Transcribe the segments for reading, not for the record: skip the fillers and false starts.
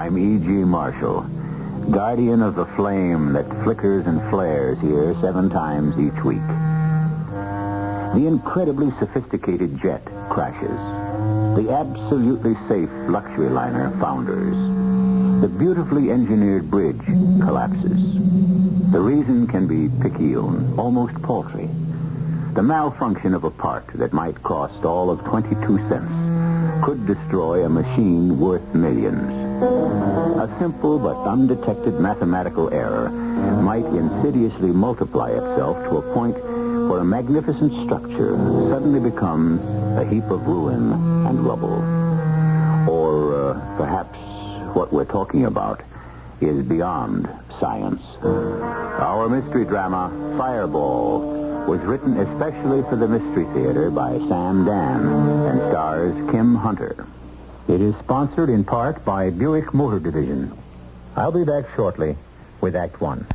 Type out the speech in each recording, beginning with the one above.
I'm E.G. Marshall, guardian of the flame that flickers and flares here 7 times each week. The incredibly sophisticated jet crashes. The absolutely safe luxury liner founders. The beautifully engineered bridge collapses. The reason can be picayune, almost paltry. The malfunction of a part that might cost all of 22 cents could destroy a machine worth millions. A simple but undetected mathematical error might insidiously multiply itself to a point where a magnificent structure suddenly becomes a heap of ruin and rubble. Or perhaps what we're talking about is beyond science. Our mystery drama, Fireball, was written especially for the Mystery Theater by Dann and stars Kim Hunter. It is sponsored in part by Buick Motor Division. I'll be back shortly with Act 1.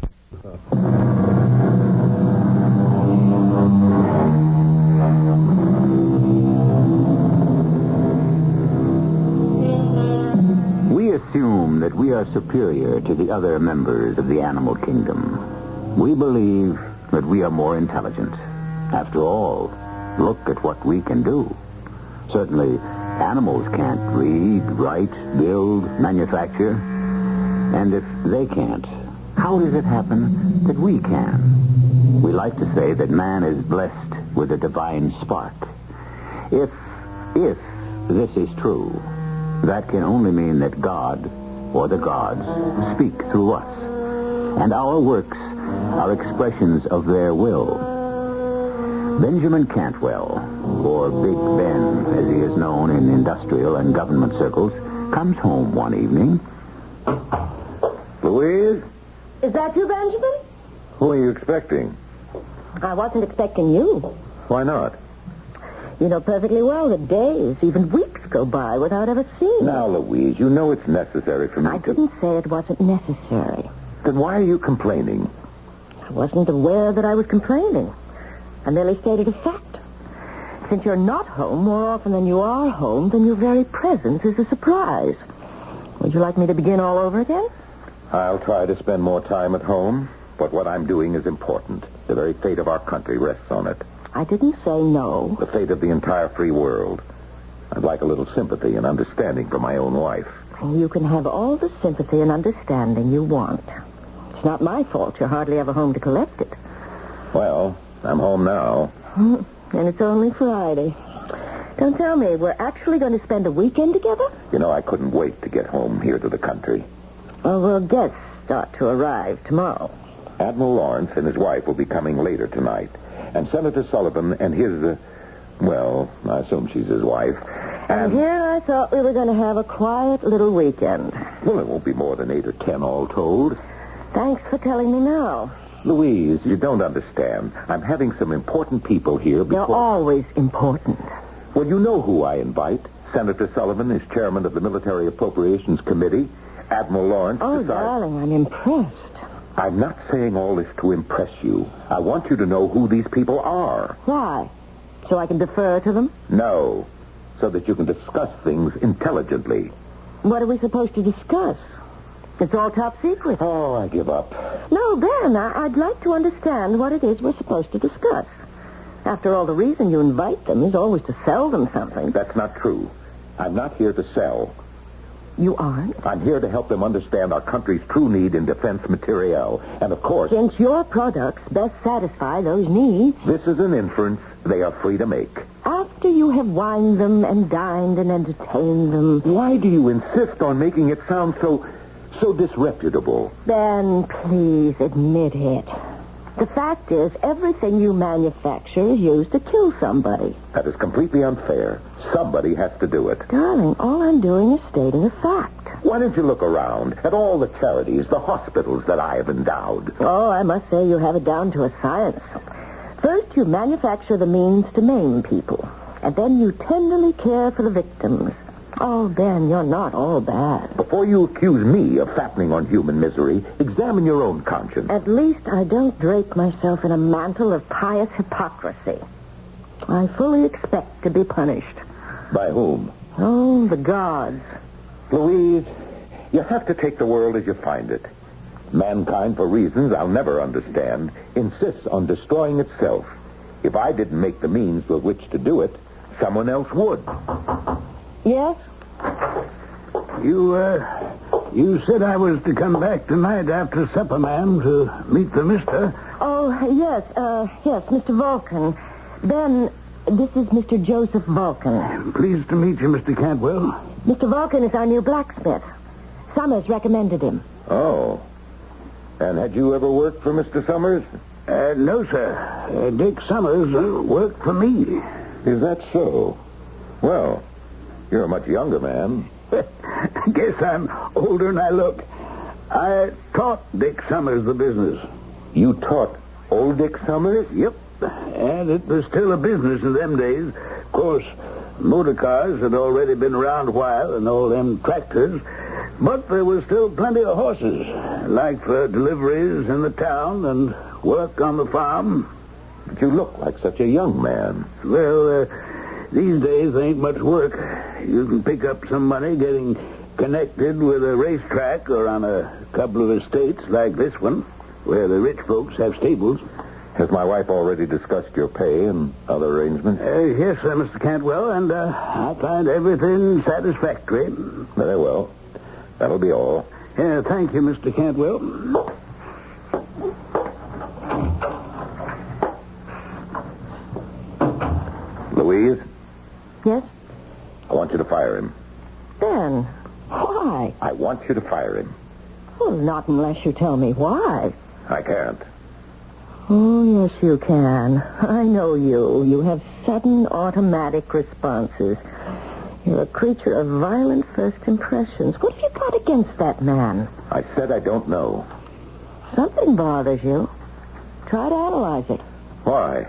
We assume that we are superior to the other members of the animal kingdom. We believe that we are more intelligent. After all, look at what we can do. Certainly, animals can't read, write, build, manufacture. And if they can't, how does it happen that we can? We like to say that man is blessed with a divine spark. If this is true, that can only mean that God, or the gods, speak through us. And our works are expressions of their will. Benjamin Cantwell, or Big Ben, as he is known in industrial and government circles, comes home one evening. Louise? Is that you, Benjamin? Who are you expecting? I wasn't expecting you. Why not? You know perfectly well that days, even weeks go by without ever seeing Now, Louise, you know it's necessary for me I didn't say it wasn't necessary. Then why are you complaining? I wasn't aware that I was complaining. I merely stated a fact. Since you're not home more often than you are home, then your very presence is a surprise. Would you like me to begin all over again? I'll try to spend more time at home, but what I'm doing is important. The very fate of our country rests on it. I didn't say no. The fate of the entire free world. I'd like a little sympathy and understanding for my own wife. You can have all the sympathy and understanding you want. It's not my fault you're hardly ever home to collect it. Well, I'm home now. And it's only Friday. Don't tell me, we're actually going to spend a weekend together? You know, I couldn't wait to get home here to the country. Well, guests start to arrive tomorrow. Admiral Lawrence and his wife will be coming later tonight. And Senator Sullivan and his, well, I assume she's his wife. And here I thought we were going to have a quiet little weekend. Well, it won't be more than 8 or 10 all told. Thanks for telling me now. Louise, you don't understand. I'm having some important people here before... They're always important. Well, you know who I invite. Senator Sullivan is chairman of the Military Appropriations Committee. Admiral Lawrence... Darling, I'm impressed. I'm not saying all this to impress you. I want you to know who these people are. Why? So I can defer to them? No. So that you can discuss things intelligently. What are we supposed to discuss? It's all top secret. Oh, I give up. No, Ben, I'd like to understand what it is we're supposed to discuss. After all, the reason you invite them is always to sell them something. That's not true. I'm not here to sell. You aren't? I'm here to help them understand our country's true need in defense materiel. And, of course... Since your products best satisfy those needs... This is an inference they are free to make. After you have wined them and dined and entertained them... Why do you insist on making it sound so disreputable? Ben, please admit it. The fact is, everything you manufacture is used to kill somebody. That is completely unfair. Somebody has to do it. Darling, all I'm doing is stating a fact. Why don't you look around at all the charities, the hospitals that I have endowed? Oh, I must say you have it down to a science. First, you manufacture the means to maim people. And then you tenderly care for the victims. Oh, Ben, you're not all bad. Before you accuse me of fattening on human misery, examine your own conscience. At least I don't drape myself in a mantle of pious hypocrisy. I fully expect to be punished. By whom? Oh, the gods. Louise, You have to take the world as you find it. Mankind, for reasons I'll never understand, insists on destroying itself. If I didn't make the means with which to do it, someone else would. Yes? You said I was to come back tonight after supper, ma'am, to meet the mister. Oh, yes, Mr. Vulcan. Then, this is Mr. Joseph Vulcan. Pleased to meet you, Mr. Cantwell. Mr. Vulcan is our new blacksmith. Summers recommended him. Oh. And had you ever worked for Mr. Summers? No, sir. Dick Summers worked for me. Is that so? Well, you're a much younger man. Guess I'm older than I look. I taught Dick Summers the business. You taught old Dick Summers? Yep. And it was still a business in them days. Of course, motor cars had already been around a while and all them tractors. But there was still plenty of horses, like for deliveries in the town and work on the farm. But you look like such a young man. Well, these days there ain't much work. You can pick up some money getting connected with a racetrack or on a couple of estates like this one, where the rich folks have stables. Has my wife already discussed your pay and other arrangements? Yes, sir, Mr. Cantwell, and I find everything satisfactory. Very well. That'll be all. Thank you, Mr. Cantwell. Louise, Yes? I want you to fire him. Then, why? I want you to fire him. Well, not unless you tell me why. I can't. Oh, yes, you can. I know you. You have sudden automatic responses. You're a creature of violent first impressions. What have you got against that man? I said I don't know. Something bothers you. Try to analyze it. Why?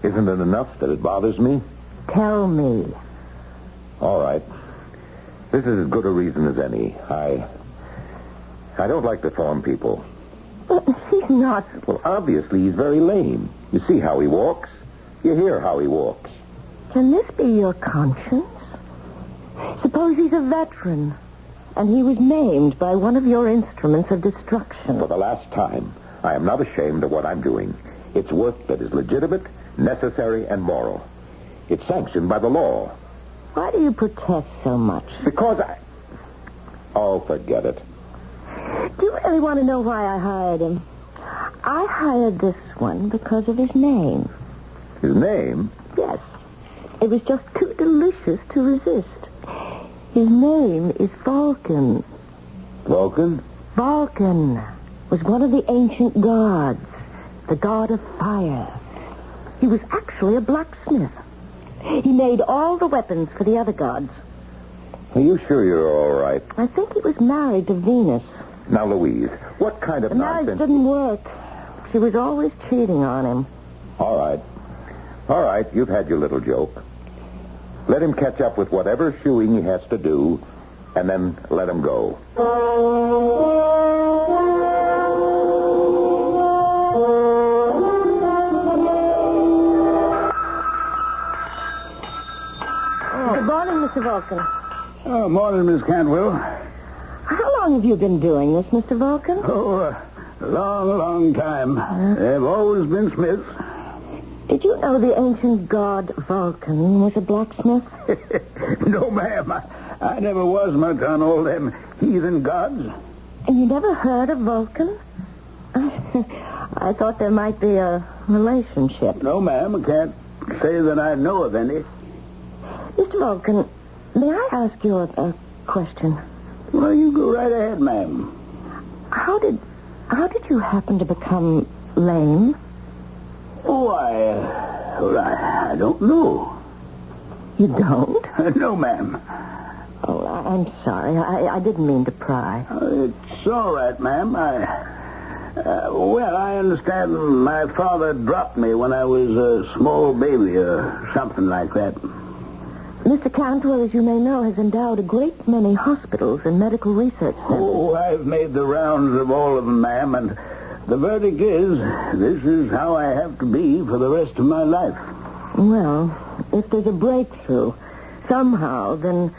Isn't it enough that it bothers me? Tell me. All right. This is as good a reason as any. I don't like deformed people. But he's not... Well, obviously, he's very lame. You see how he walks. You hear how he walks. Can this be your conscience? Suppose he's a veteran, and he was maimed by one of your instruments of destruction. For the last time, I am not ashamed of what I'm doing. It's work that is legitimate, necessary, and moral. It's sanctioned by the law. Why do you protest so much? Because I... Oh, forget it. Do you really want to know why I hired him? I hired this one because of his name. His name? Yes. It was just too delicious to resist. His name is Vulcan. Vulcan? Vulcan was one of the ancient gods, the god of fire. He was actually a blacksmith. He made all the weapons for the other gods. Are you sure you're all right? I think he was married to Venus. Now, Louise, what kind of The marriage nonsense... didn't work. She was always cheating on him. All right. All right, you've had your little joke. Let him catch up with whatever shoeing he has to do, and then let him go. Good morning, Mr. Vulcan. Oh, morning, Miss Cantwell. How long have you been doing this, Mr. Vulcan? Oh, a long time. They've always been smiths. Did you know the ancient god Vulcan was a blacksmith? No, ma'am. I never was much on all them heathen gods. And you never heard of Vulcan? I thought there might be a relationship. No, ma'am. I can't say that I know of any. Mr. Vulcan, may I ask you a question? Well, you go right ahead, ma'am. How did you happen to become lame? Oh, I don't know. You don't? No, ma'am. Oh, I'm sorry. I didn't mean to pry. It's all right, ma'am. Well, I understand my father dropped me when I was a small baby or something like that. Mr. Cantwell, as you may know, has endowed a great many hospitals and medical research centers. Oh, I've made the rounds of all of them, ma'am, and the verdict is this is how I have to be for the rest of my life. Well, if there's a breakthrough somehow, then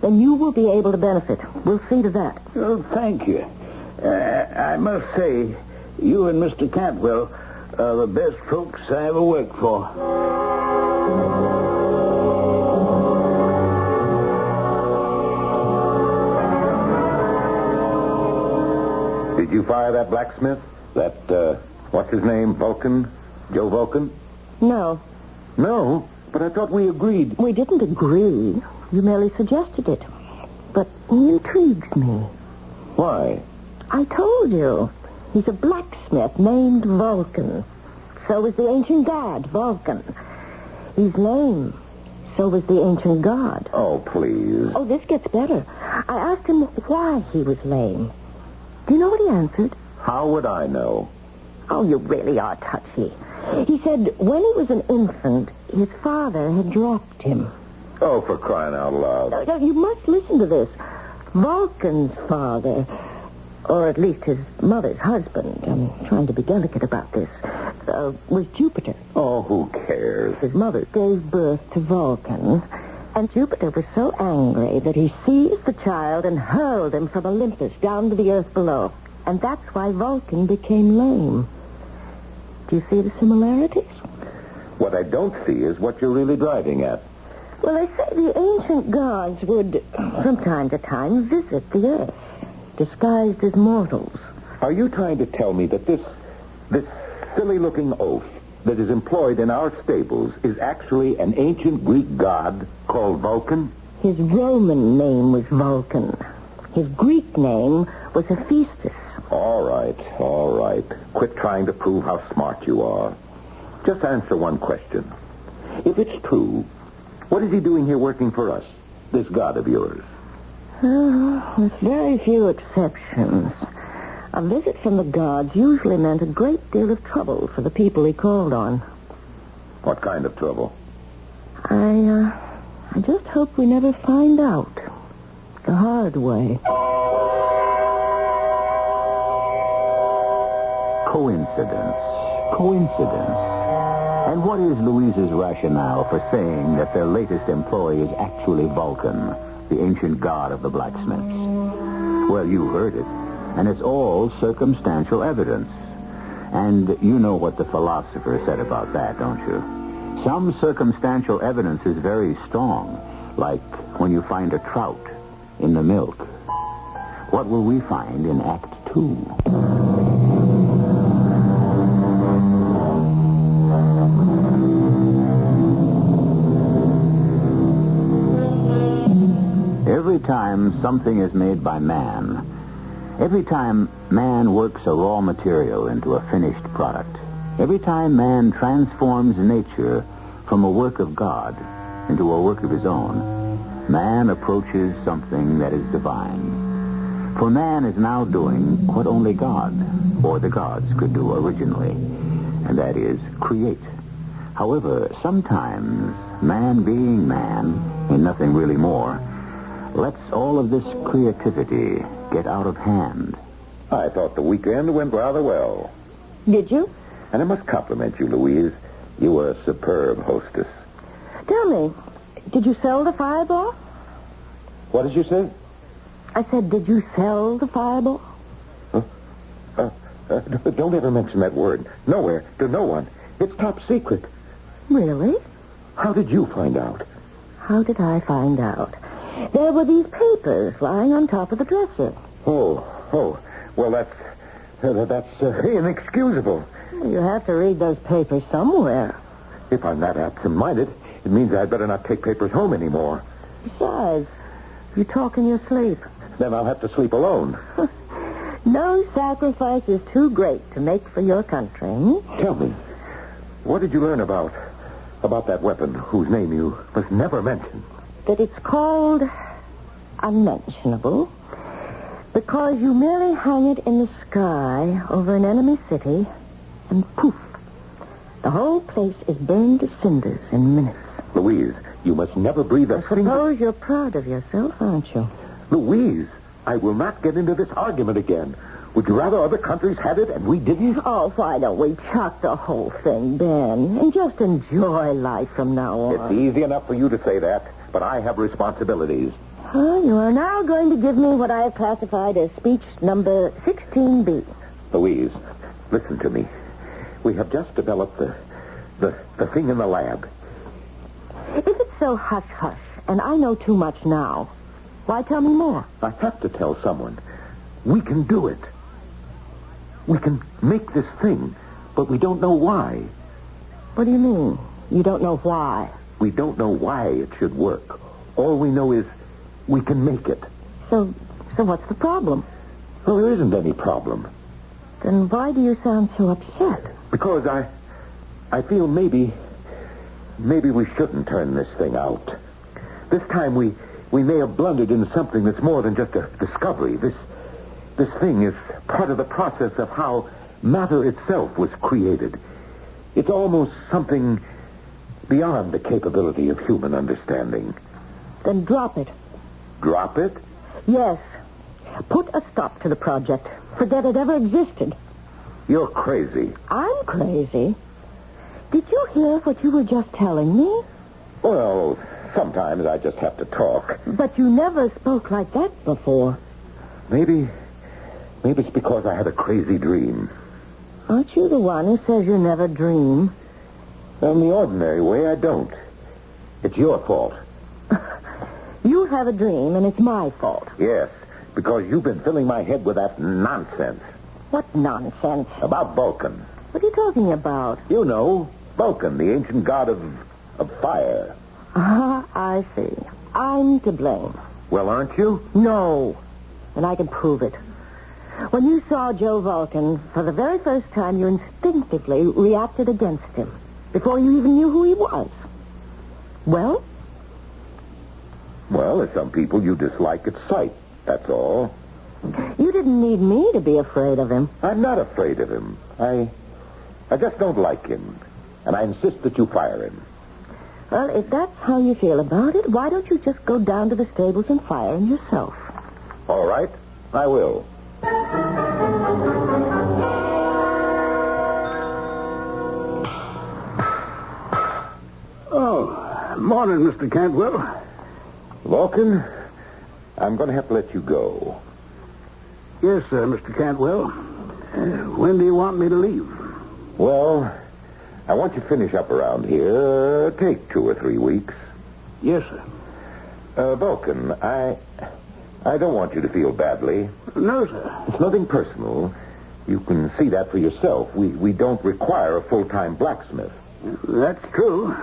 then you will be able to benefit. We'll see to that. Oh, thank you. I must say, you and Mr. Cantwell are the best folks I ever worked for. Did you fire that blacksmith? That, what's his name, Vulcan? Joe Vulcan? No. No, but I thought we agreed. We didn't agree. You merely suggested it. But he intrigues me. Why? I told you. He's a blacksmith named Vulcan. So is the ancient god, Vulcan. He's lame. So is the ancient god. Oh, please. Oh, this gets better. I asked him why he was lame. Do you know what he answered? How would I know? Oh, you really are touchy. He said when he was an infant, his father had dropped him. Oh, for crying out loud. No, you must listen to this. Vulcan's father, or at least his mother's husband, I'm trying to be delicate about this, was Jupiter. Oh, who cares? His mother gave birth to Vulcan, and Jupiter was so angry that he seized the child and hurled him from Olympus down to the earth below. And that's why Vulcan became lame. Do you see the similarities? What I don't see is what you're really driving at. Well, they say the ancient gods would, from time to time, visit the earth, disguised as mortals. Are you trying to tell me that this silly-looking oaf that is employed in our stables is actually an ancient Greek god called Vulcan? His Roman name was Vulcan. His Greek name was Hephaestus. All right. Quit trying to prove how smart you are. Just answer one question. If it's true, what is he doing here working for us, this god of yours? With very few exceptions. A visit from the gods usually meant a great deal of trouble for the people he called on. What kind of trouble? I just hope we never find out. The hard way. Coincidence. And what is Louise's rationale for saying that their latest employee is actually Vulcan, the ancient god of the blacksmiths? Well, you heard it. And it's all circumstantial evidence. And you know what the philosopher said about that, don't you? Some circumstantial evidence is very strong, like when you find a trout in the milk. What will we find in Act 2? Every time something is made by man, every time man works a raw material into a finished product, every time man transforms nature from a work of God into a work of his own, man approaches something that is divine. For man is now doing what only God, or the gods, could do originally, and that is create. However, sometimes man being man, and nothing really more, lets all of this creativity get out of hand. I thought the weekend went rather well. Did you? And I must compliment you, Louise. You were a superb hostess. Tell me, did you sell the fireball? What did you say? I said, did you sell the fireball? Don't ever mention that word. Nowhere, to no one. It's top secret. Really? How did you find out? How did I find out? There were these papers lying on top of the dresser. Oh. Well, that's inexcusable. You have to read those papers somewhere. If I'm that absent-minded, it means I'd better not take papers home anymore. Besides, you talk in your sleep. Then I'll have to sleep alone. No sacrifice is too great to make for your country. Tell me, what did you learn about that weapon whose name you must never mention? That it's called unmentionable because you merely hang it in the sky over an enemy city and poof, the whole place is burned to cinders in minutes. Louise, you must never breathe a single... I suppose you're proud of yourself, aren't you? Louise, I will not get into this argument again. Would you rather other countries had it and we didn't? Oh, why don't we chuck the whole thing, Ben, and just enjoy life from now on? It's easy enough for you to say that, but I have responsibilities. You are now going to give me what I have classified as speech number 16B. Louise, listen to me. We have just developed the thing in the lab. If it's so hush-hush, and I know too much now, why tell me more? I have to tell someone. We can do it. We can make this thing, but we don't know why. What do you mean? You don't know why? We don't know why it should work. All we know is we can make it. So what's the problem? Well, there isn't any problem. Then why do you sound so upset? Because I feel maybe we shouldn't turn this thing out. This time we may have blundered into something that's more than just a discovery. This thing is part of the process of how matter itself was created. It's almost something beyond the capability of human understanding. Then drop it. Drop it? Yes. Put a stop to the project. Forget it ever existed. You're crazy. I'm crazy? Did you hear what you were just telling me? Well, sometimes I just have to talk. But you never spoke like that before. Maybe it's because I had a crazy dream. Aren't you the one who says you never dream? In the ordinary way, I don't. It's your fault. You have a dream, and it's my fault. Yes, because you've been filling my head with that nonsense. What nonsense? About Vulcan. What are you talking about? You know, Vulcan, the ancient god of fire. Ah, I see. I'm to blame. Well, aren't you? No. And I can prove it. When you saw Joe Vulcan, for the very first time, you instinctively reacted against him, before you even knew who he was. Well? Well, as some people, you dislike at sight. That's all. You didn't need me to be afraid of him. I'm not afraid of him. I just don't like him. And I insist that you fire him. Well, if that's how you feel about it, why don't you just go down to the stables and fire him yourself? All right, I will. Oh, morning, Mr. Cantwell. Vulcan, I'm going to have to let you go. Yes, sir, Mr. Cantwell. When do you want me to leave? Well, I want you to finish up around here. Take 2 or 3 weeks. Yes, sir. Vulcan, I don't want you to feel badly. No, sir. It's nothing personal. You can see that for yourself. We don't require a full-time blacksmith. That's true.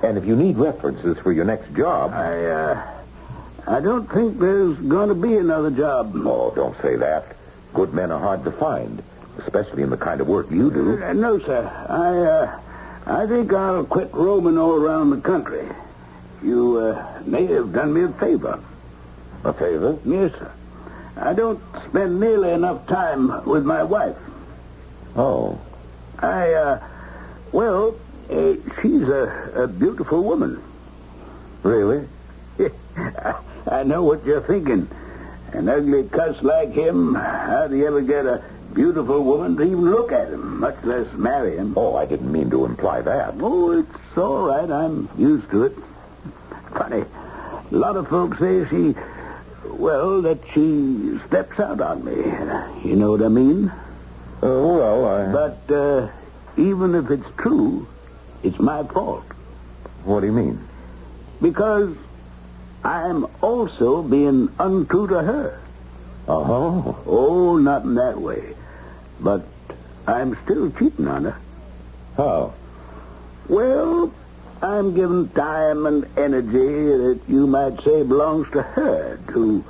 And if you need references for your next job... I don't think there's going to be another job. Oh, don't say that. Good men are hard to find, especially in the kind of work you do. No, sir. I think I'll quit roaming all around the country. You may have done me a favor. A favor? Yes, sir. I don't spend nearly enough time with my wife. Oh. She's a beautiful woman. Really? I know what you're thinking. An ugly cuss like him, how do you ever get a beautiful woman to even look at him, much less marry him? Oh, I didn't mean to imply that. Oh, it's all right. I'm used to it. Funny. A lot of folks say that she steps out on me. You know what I mean? But even if it's true, it's my fault. What do you mean? Because I'm also being untrue to her. Oh. Oh, not in that way. But I'm still cheating on her. How? Well, I'm giving time and energy that you might say belongs to her, to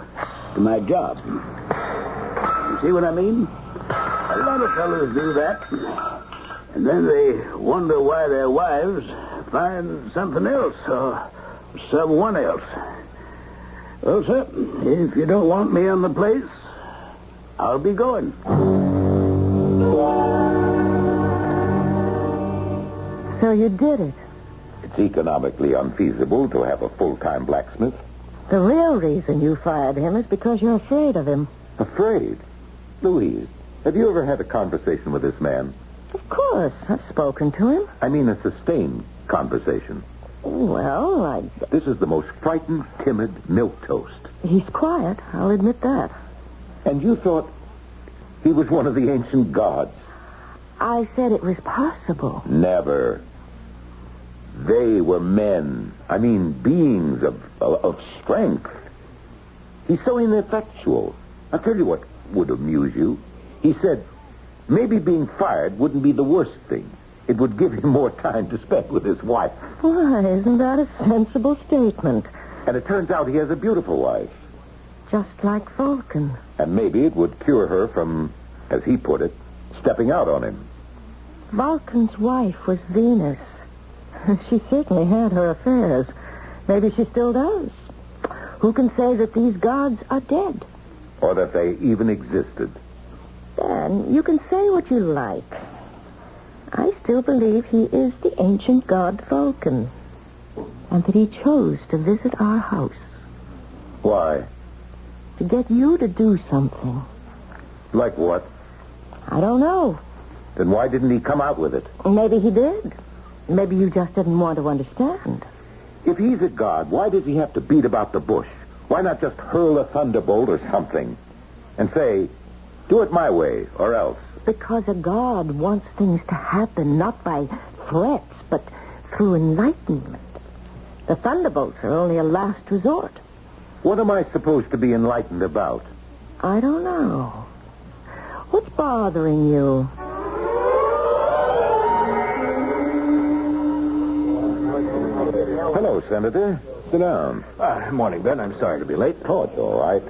my job. You see what I mean? A lot of fellas do that. And then they wonder why their wives find something else or someone else. Well, sir, if you don't want me on the place, I'll be going. So you did it. It's economically unfeasible to have a full-time blacksmith. The real reason you fired him is because you're afraid of him. Afraid? Louise, have you ever had a conversation with this man? Of course. I've spoken to him. I mean a sustained conversation. Well, This is the most frightened, timid milquetoast. He's quiet, I'll admit that. And you thought he was one of the ancient gods? I said it was possible. Never. They were men. I mean, beings of strength. He's so ineffectual. I'll tell you what would amuse you. He said, maybe being fired wouldn't be the worst thing. It would give him more time to spend with his wife. Why, isn't that a sensible statement? And it turns out he has a beautiful wife. Just like Vulcan. And maybe it would cure her from, as he put it, stepping out on him. Vulcan's wife was Venus. She certainly had her affairs. Maybe she still does. Who can say that these gods are dead? Or that they even existed. Dan, you can say what you like. I still believe he is the ancient god Vulcan. And that he chose to visit our house. Why? To get you to do something. Like what? I don't know. Then why didn't he come out with it? Maybe he did. Maybe you just didn't want to understand. If he's a god, why does he have to beat about the bush? Why not just hurl a thunderbolt or something? And say, do it my way, or else. Because a god wants things to happen, not by threats, but through enlightenment. The thunderbolts are only a last resort. What am I supposed to be enlightened about? I don't know. What's bothering you? Hello, Senator. Sit down. Morning, Ben. I'm sorry to be late. Oh, it's all right.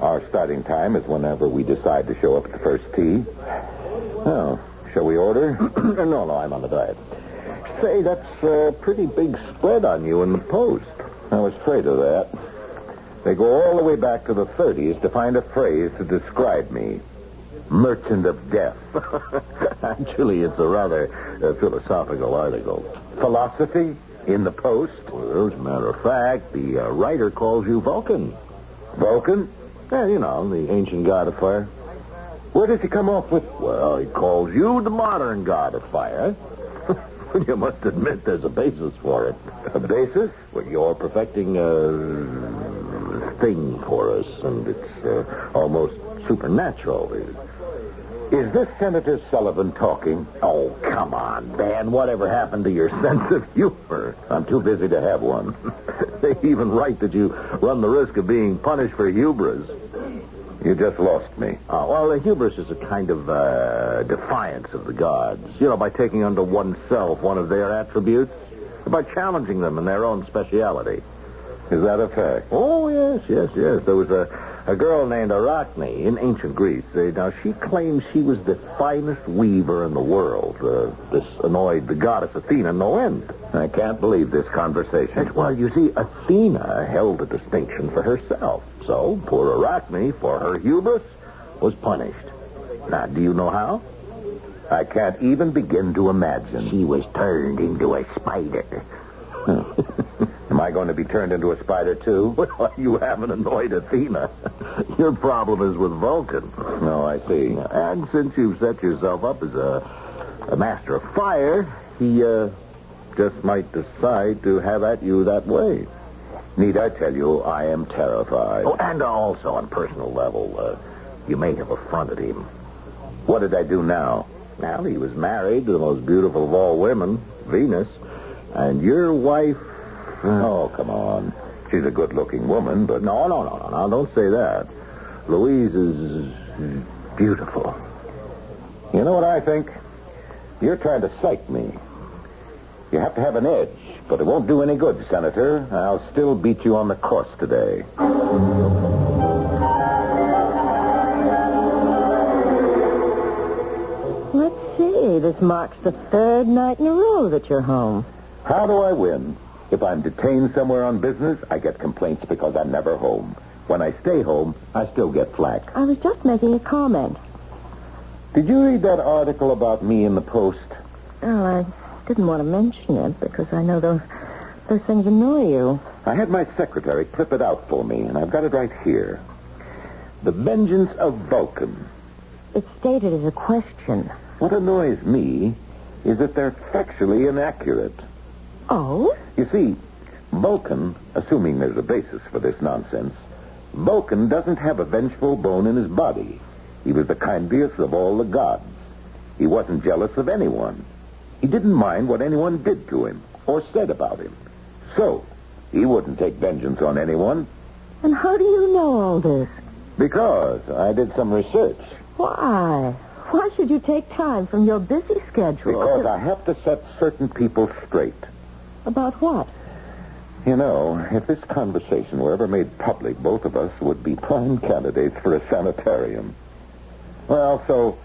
Our starting time is whenever we decide to show up at the first tee. Oh, shall we order? No, I'm on the diet. Say, that's a pretty big spread on you in the Post. I was afraid of that. They go all the way back to the 30s to find a phrase to describe me. Merchant of death. Actually, it's a rather philosophical article. Philosophy in the Post? Well, as a matter of fact, the writer calls you Vulcan. Vulcan? Yeah, you know, the ancient god of fire. Where does he come off with? Well, he calls you the modern god of fire. You must admit there's a basis for it. A basis? Well, you're perfecting a thing for us, and it's almost supernatural. Is this Senator Sullivan talking? Oh, come on, Dan. Whatever happened to your sense of humor? I'm too busy to have one. They even write that you run the risk of being punished for hubris. You just lost me. Oh, well, hubris is a kind of defiance of the gods. You know, by taking unto oneself one of their attributes, by challenging them in their own speciality. Is that a fact? Oh, yes. There was a girl named Arachne in ancient Greece. Now, she claims she was the finest weaver in the world. This annoyed the goddess Athena no end. I can't believe this conversation. Well, you see, Athena held a distinction for herself. So, poor Arachne, for her hubris, was punished. Now, do you know how? I can't even begin to imagine. She was turned into a spider. Am I going to be turned into a spider, too? Well, you haven't annoyed Athena. Your problem is with Vulcan. No, I see. And since you've set yourself up as a master of fire, he just might decide to have at you that way. Need I tell you, I am terrified. Oh, and also on a personal level, you may have affronted him. What did I do now? Now, he was married to the most beautiful of all women, Venus, and your wife... Oh, come on. She's a good-looking woman, but... No, don't say that. Louise is beautiful. You know what I think? You're trying to psych me. You have to have an edge, but it won't do any good, Senator. I'll still beat you on the course today. Let's see. This marks the third night in a row that you're home. How do I win? If I'm detained somewhere on business, I get complaints because I'm never home. When I stay home, I still get flack. I was just making a comment. Did you read that article about me in the Post? Well, I didn't want to mention it because I know those things annoy you. I had my secretary clip it out for me, and I've got it right here. The vengeance of Vulcan. It's stated as a question. What annoys me is that they're factually inaccurate. Oh? You see, Vulcan, assuming there's a basis for this nonsense, Vulcan doesn't have a vengeful bone in his body. He was the kindliest of all the gods. He wasn't jealous of anyone. He didn't mind what anyone did to him or said about him. So, he wouldn't take vengeance on anyone. And how do you know all this? Because I did some research. Why? Why should you take time from your busy schedule? Because I have to set certain people straight. About what? You know, if this conversation were ever made public, both of us would be prime candidates for a sanitarium. Well, so,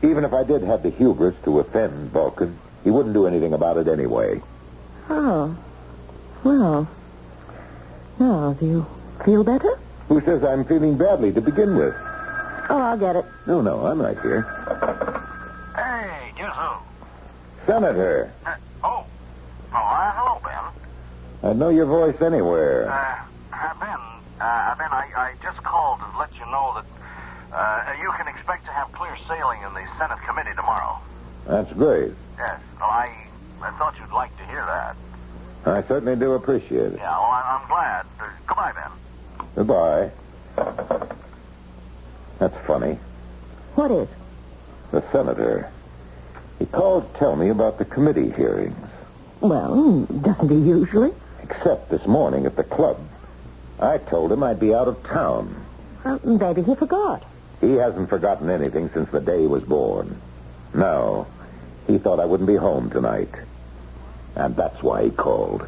even if I did have the hubris to offend Vulcan, he wouldn't do anything about it anyway. Oh. Well. Now, do you feel better? Who says I'm feeling badly to begin with? Oh, I'll get it. No, I'm right here. Hey, guess who? Senator. Hello, Ben. I'd know your voice anywhere. Ben, I just called to let you know that you can expect to have clear sailing in the Senate committee tomorrow. That's great. Yes. Well, I thought you'd like to hear that. I certainly do appreciate it. Yeah, well, I'm glad. Goodbye, Ben. Goodbye. That's funny. What is? The senator. He called to tell me about the committee hearings. Well, doesn't he usually? Except this morning at the club. I told him I'd be out of town. Maybe he forgot. He hasn't forgotten anything since the day he was born. No. He thought I wouldn't be home tonight. And that's why he called.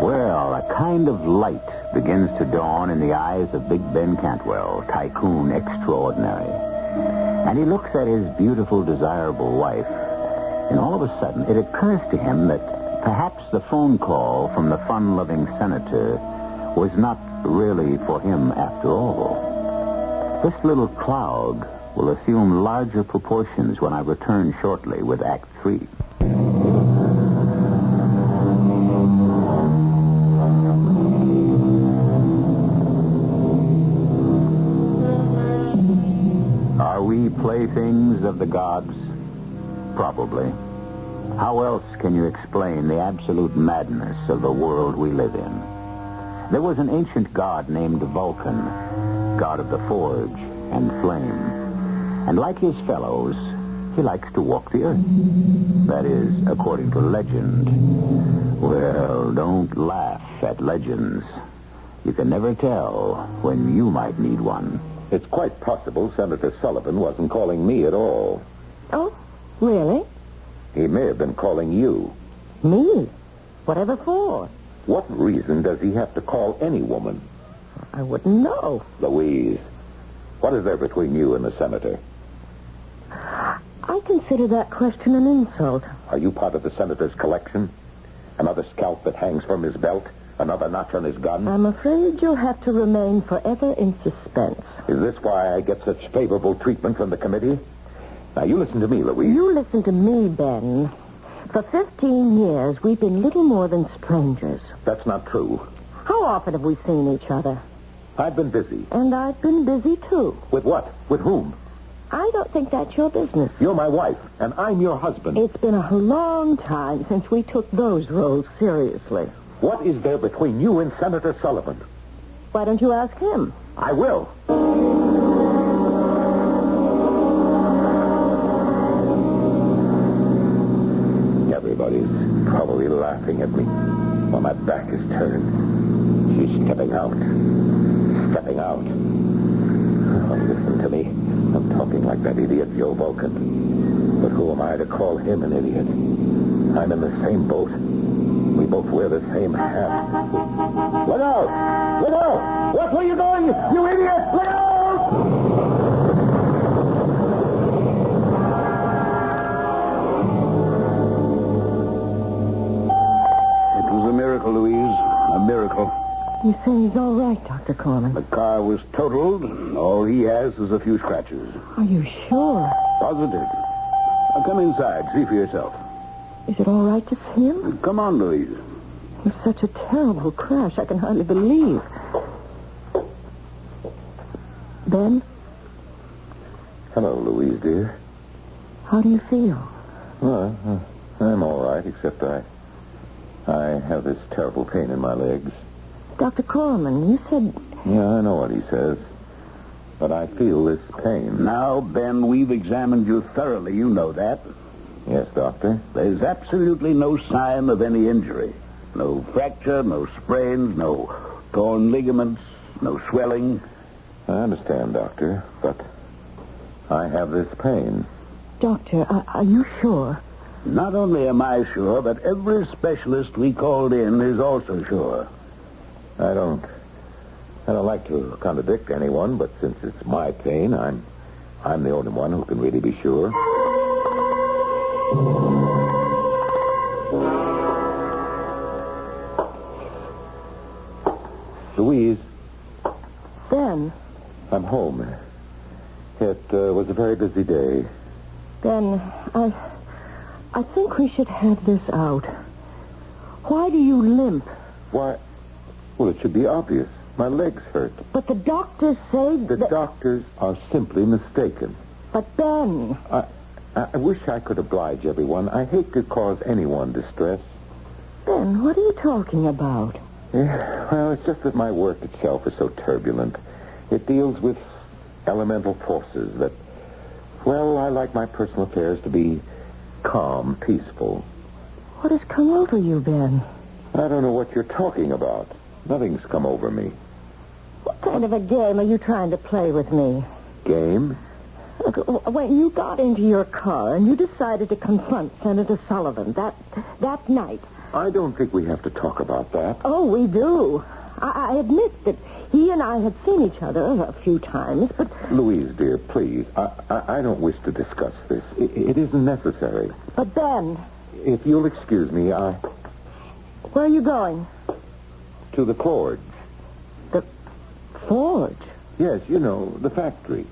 Well, a kind of light begins to dawn in the eyes of Big Ben Cantwell, tycoon extraordinary. And he looks at his beautiful, desirable wife, and all of a sudden it occurs to him that perhaps the phone call from the fun-loving senator was not really for him after all. This little cloud will assume larger proportions when I return shortly with Act 3. Are we playthings of the gods? Probably. How else can you explain the absolute madness of the world we live in? There was an ancient god named Vulcan, god of the forge and flame. And like his fellows, he likes to walk the earth. That is, according to legend. Well, don't laugh at legends. You can never tell when you might need one. It's quite possible Senator Sullivan wasn't calling me at all. Oh, really? He may have been calling you. Me? Whatever for? What reason does he have to call any woman? I wouldn't know. Louise, what is there between you and the senator? I consider that question an insult. Are you part of the senator's collection? Another scalp that hangs from his belt? Another notch on his gun? I'm afraid you'll have to remain forever in suspense. Is this why I get such favorable treatment from the committee? Now, you listen to me, Louise. You listen to me, Ben. For 15 years, we've been little more than strangers. That's not true. How often have we seen each other? I've been busy. And I've been busy, too. With what? With whom? I don't think that's your business. You're my wife, and I'm your husband. It's been a long time since we took those roles seriously. What is there between you and Senator Sullivan? Why don't you ask him? I will. Everybody's probably laughing at me while my back is turned. She's stepping out. Stepping out. Oh, listen to me. I'm talking like that idiot Joe Vulcan. But who am I to call him an idiot? I'm in the same boat. We both wear the same hat. Look out! Look out! Watch where you're going, you idiot! Look out! It was a miracle, Louise. A miracle. You say he's all right, Dr. Corman. The car was totaled. All he has is a few scratches. Are you sure? Positive. Now come inside. See for yourself. Is it all right to see him? Come on, Louise. It was such a terrible crash, I can hardly believe. Ben? Hello, Louise, dear. How do you feel? Well, I'm all right, except I have this terrible pain in my legs. Dr. Corman, you said... Yeah, I know what he says. But I feel this pain. Now, Ben, we've examined you thoroughly. You know that. Yes, Doctor? There's absolutely no sign of any injury. No fracture, no sprains, no torn ligaments, no swelling. I understand, Doctor, but I have this pain. Doctor, are you sure? Not only am I sure, but every specialist we called in is also sure. I don't like to contradict anyone, but since it's my pain, I'm the only one who can really be sure. Louise. Ben. I'm home. It was a very busy day. Ben, I think we should have this out. Why do you limp? Why? Well, it should be obvious. My legs hurt. But the doctors say The doctors are simply mistaken. But Ben... I wish I could oblige everyone. I hate to cause anyone distress. Ben, what are you talking about? Yeah, well, it's just that my work itself is so turbulent. It deals with elemental forces that... Well, I like my personal affairs to be calm, peaceful. What has come over you, Ben? I don't know what you're talking about. Nothing's come over me. What kind of a game are you trying to play with me? Game? Look, when you got into your car and you decided to confront Senator Sullivan that night... I don't think we have to talk about that. Oh, we do. I admit that he and I had seen each other a few times, but... Louise, dear, please. I don't wish to discuss this. It isn't necessary. But Ben... If you'll excuse me, Where are you going? To the forge. The forge? Yes, you know, the factory.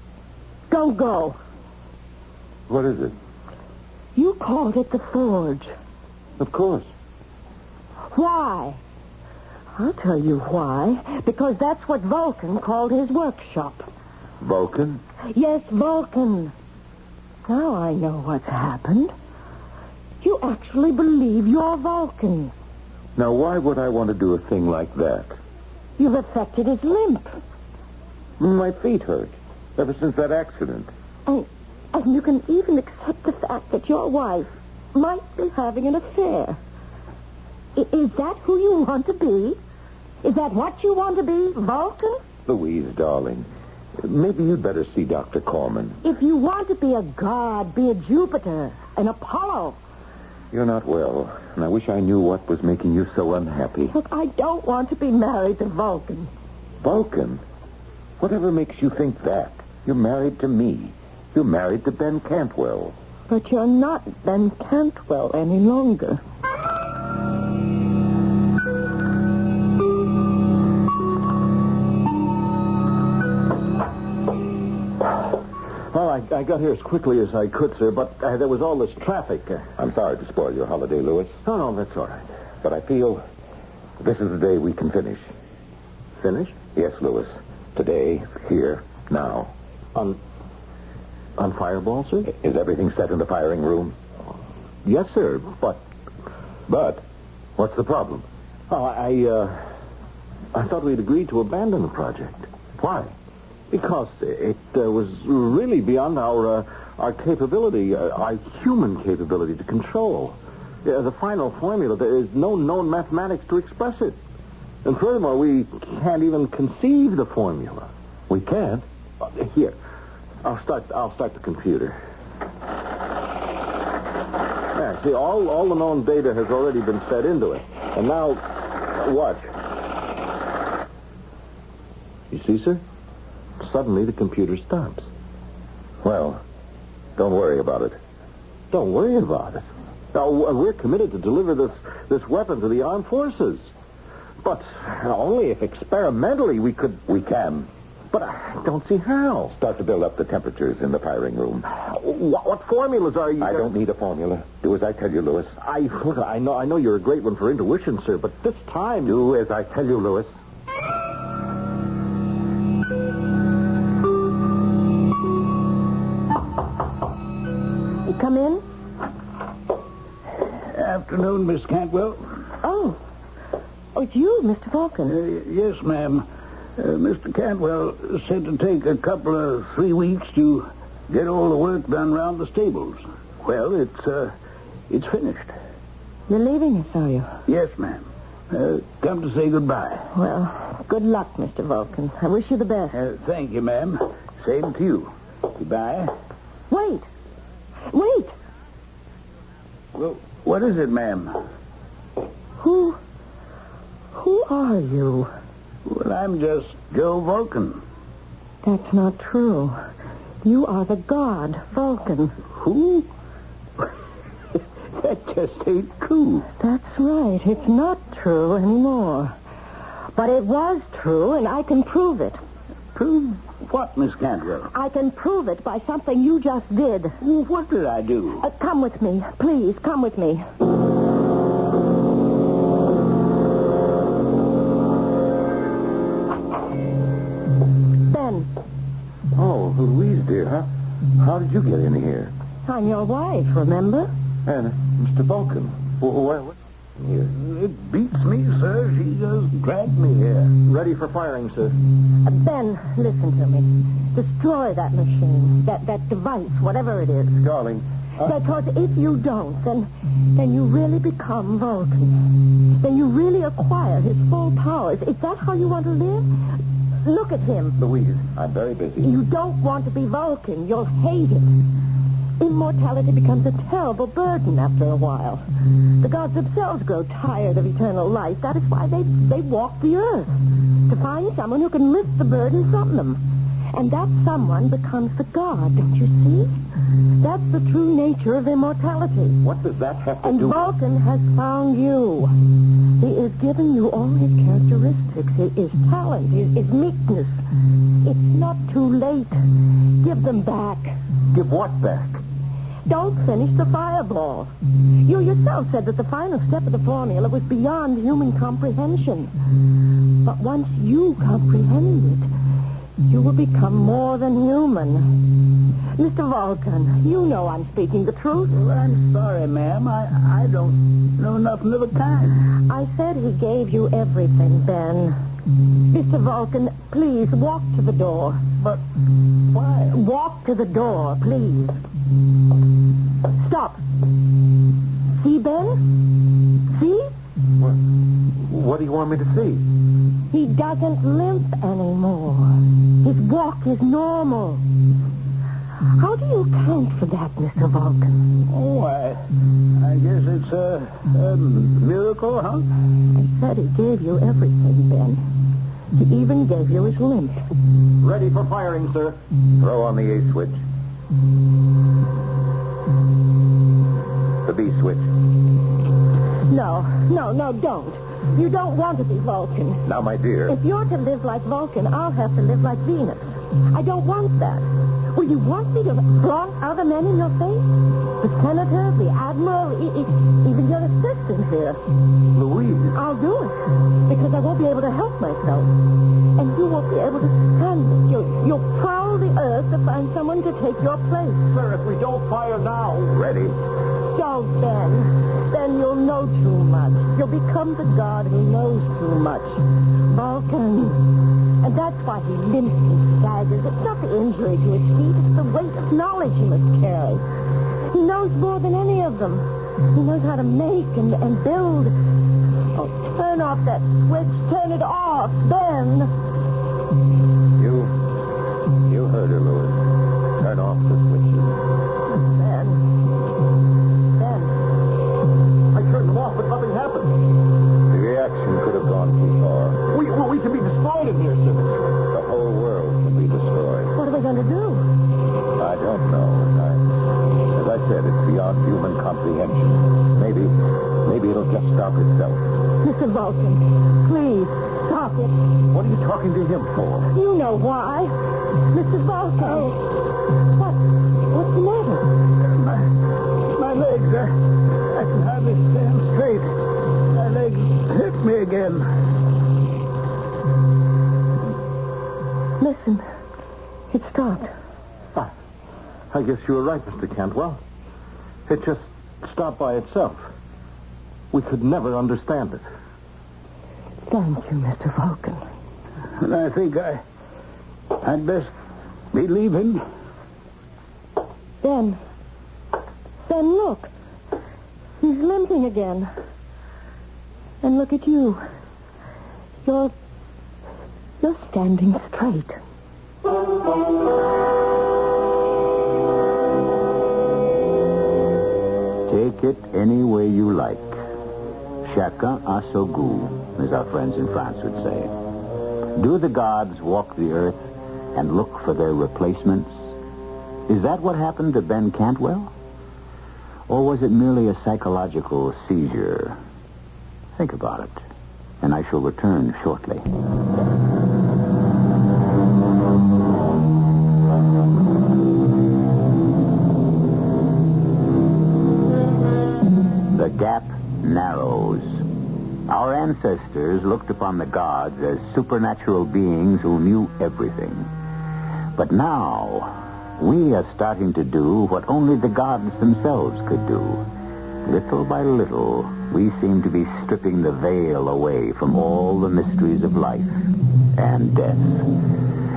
Don't go. What is it? You called it the forge. Of course. Why? I'll tell you why. Because that's what Vulcan called his workshop. Vulcan? Yes, Vulcan. Now I know what's happened. You actually believe you're Vulcan. Now, why would I want to do a thing like that? You've affected his limp. My feet hurt ever since that accident. And you can even accept the fact that your wife might be having an affair. Is that who you want to be? Is that what you want to be, Vulcan? Louise, darling, maybe you'd better see Dr. Corman. If you want to be a god, be a Jupiter, an Apollo. You're not well, and I wish I knew what was making you so unhappy. Look, I don't want to be married to Vulcan. Vulcan? Whatever makes you think that? You're married to me. You're married to Ben Cantwell. But you're not Ben Cantwell any longer. Well, I got here as quickly as I could, sir, but there was all this traffic. I'm sorry to spoil your holiday, Louis. No, that's all right. But I feel this is the day we can finish. Finish? Yes, Louis. Today, here, now. On Fireball, sir? Is everything set in the firing room? Yes, sir, but... But? What's the problem? Oh, I thought we'd agreed to abandon the project. Why? Because it was really beyond our capability, our human capability to control. The final formula, there is no known mathematics to express it. And furthermore, we can't even conceive the formula. We can't? Here, I'll start the computer. Yeah, see, all the known data has already been fed into it. And now, watch. You see, sir? Suddenly, the computer stops. Well, don't worry about it. Don't worry about it. Now, we're committed to deliver this weapon to the armed forces. But only if experimentally we could... We can. But I don't see how. Start to build up the temperatures in the firing room. What formulas are you... I don't need a formula. Do as I tell you, Louis. Look, I know you're a great one for intuition, sir, but this time... Do as I tell you, Louis. afternoon, Miss Cantwell. Oh, it's you, Mr. Vulcan. Yes, ma'am. Mr. Cantwell said to take a couple of 3 weeks to get all the work done around the stables. Well, it's finished. You're leaving us, are you? Yes, ma'am. Come to say goodbye. Well, good luck, Mr. Vulcan. I wish you the best. Thank you, ma'am. Same to you. Goodbye. Wait. Well, what is it, ma'am? Who are you? Well, I'm just Joe Vulcan. That's not true. You are the god, Vulcan. Who? That just ain't true. That's right. It's not true anymore. But it was true, and I can prove it. Prove what, Miss Cantwell? I can prove it by something you just did. Well, what did I do? Come with me. Please, come with me. Ben. Oh, Louise, dear, huh? How did you get in here? I'm your wife, remember? And Mr. Vulcan, what here? It beats me, sir. She just dragged me here. Ready for firing, sir. Ben, listen to me. Destroy that machine, that device, whatever it is. Darling. Because if you don't, then you really become Vulcan. Then you really acquire his full powers. Is that how you want to live? Look at him. Louise, I'm very busy. You don't want to be Vulcan. You'll hate it. Immortality becomes a terrible burden after a while. The gods themselves grow tired of eternal life. That is why they walk the earth. To find someone who can lift the burden from them. And that someone becomes the god, don't you see? That's the true nature of immortality. What does that have to And do... Vulcan has found you. He is giving you all his characteristics, his talent, his meekness. It's not too late. Give them back. Give what back? Don't finish the fireball. You yourself said that the final step of the formula was beyond human comprehension. But once you comprehend it, you will become more than human. Mr. Vulcan, you know I'm speaking the truth. Well, I'm sorry, ma'am. I don't know nothing of the kind. I said he gave you everything, Ben. Mr. Vulcan, please walk to the door. But why? Walk to the door, please. Stop. See, Ben? See? What do you want me to see? He doesn't limp anymore. His walk is normal. How do you account for that, Mr. Vulcan? Oh, I guess it's a miracle, huh? I said he gave you everything, Ben. He even gave you his limp. Ready for firing, sir. Throw on the A switch. The B switch. No, don't. You don't want to be Vulcan. Now, my dear. If you're to live like Vulcan, I'll have to live like Venus. I don't want that. Will you want me to flaunt other men in your face? The senator, the admiral, even your assistant here. Louise. I'll do it, because I won't be able to help myself. And you won't be able to stand it. You'll prowl the earth to find someone to take your place. Sir, if we don't fire now... Ready. Don't, Ben. Then you'll know too much. You'll become the god who knows too much. Vulcan. And that's why he limps and staggers. It's not the injury to his feet. It's the weight of knowledge he must carry. He knows more than any of them. He knows how to make and build. Oh, turn off that switch. Turn it off. Ben. You heard her, Louis. Turn off the switches. Ben. I turned them off, but nothing happened. The reaction could have gone too far. We can be destroyed in here, sir. The whole world can be destroyed. What are we going to do? I don't know. As I said, it's beyond human comprehension. Maybe it'll just stop itself. Mr. Vulcan, please, stop it. What are you talking to him for? You know why. Mr. Vulcan. What's the matter? My legs, I can hardly stand straight. My legs hit me again. Listen, it stopped. I guess you were right, Mr. Cantwell. It just stopped by itself. We could never understand it. Thank you, Mr. Vulcan. And I think I'd best be leaving. Then, look. He's limping again. And look at you. You're standing straight. Take it any way you like. Chacun a son goût, as our friends in France would say. Do the gods walk the earth and look for their replacements? Is that what happened to Ben Cantwell? Or was it merely a psychological seizure? Think about it, and I shall return shortly. The gap narrows. Our ancestors looked upon the gods as supernatural beings who knew everything. But now, we are starting to do what only the gods themselves could do. Little by little, we seem to be stripping the veil away from all the mysteries of life and death.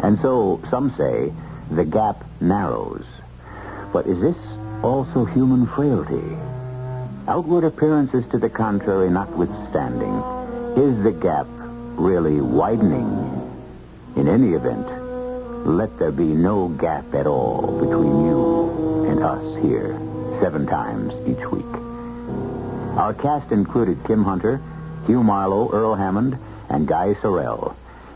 And so, some say, the gap narrows. But is this also human frailty? Outward appearances to the contrary notwithstanding, is the gap really widening? In any event, let there be no gap at all between you and us here, 7 times each week. Our cast included Kim Hunter, Hugh Marlowe, Earl Hammond, and Guy Sorel.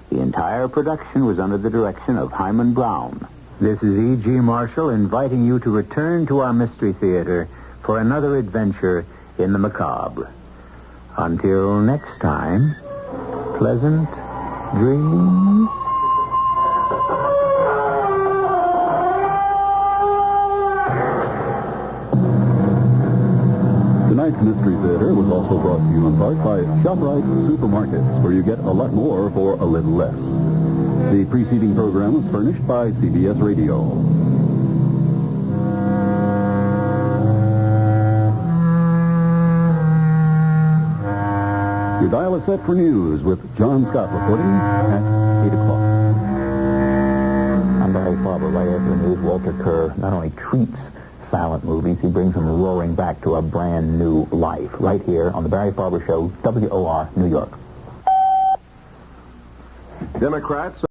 The entire production was under the direction of Himan Brown. This is E.G. Marshall inviting you to return to our Mystery Theater for another adventure in the macabre. Until next time, pleasant dreams. Tonight's Mystery Theater was also brought to you in part by ShopRite Supermarkets, where you get a lot more for a little less. The preceding program was furnished by CBS Radio. Your dial is set for news with John Scott reporting at 8 o'clock. I'm Barry Farber. Right after the news, Walter Kerr not only treats silent movies, he brings them roaring back to a brand new life. Right here on the Barry Farber Show, WOR, New York. Democrats